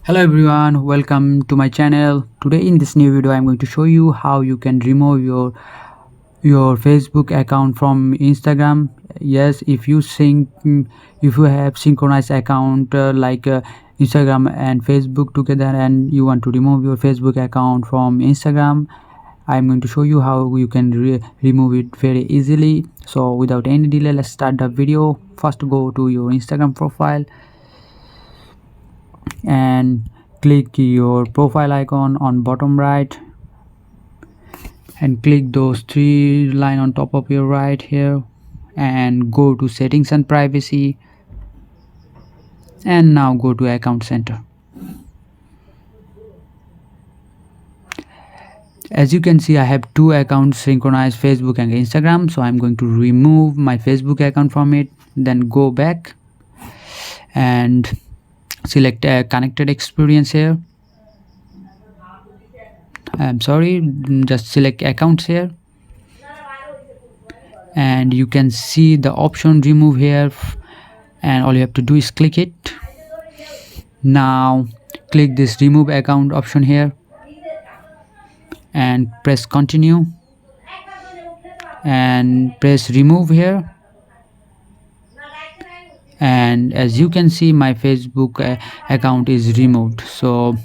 Hello everyone, welcome to my channel. Today in this new video I'm going to show you how you can remove your Facebook account from Instagram. Yes, if you have synchronized account Instagram and Facebook together and you want to remove your Facebook account from Instagram, I'm going to show you how you can remove it very easily. So without any delay, let's start the video. First, go to your Instagram profile and click your profile icon on bottom right and click those three line on top of your right here and go to settings and privacy, and now go to account center. As you can see, I have two accounts synchronized, Facebook and Instagram, so I'm going to remove my Facebook account from it. Then go back and select a connected experience here. I'm sorry, just select accounts here and you can see the option remove here, and all you have to do is click it. Now click this remove account option here and press continue and press remove here, and as you can see my Facebook account is removed. So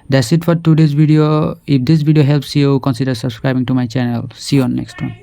that's it for today's video. If this video helps you, consider subscribing to my channel. See you on next one.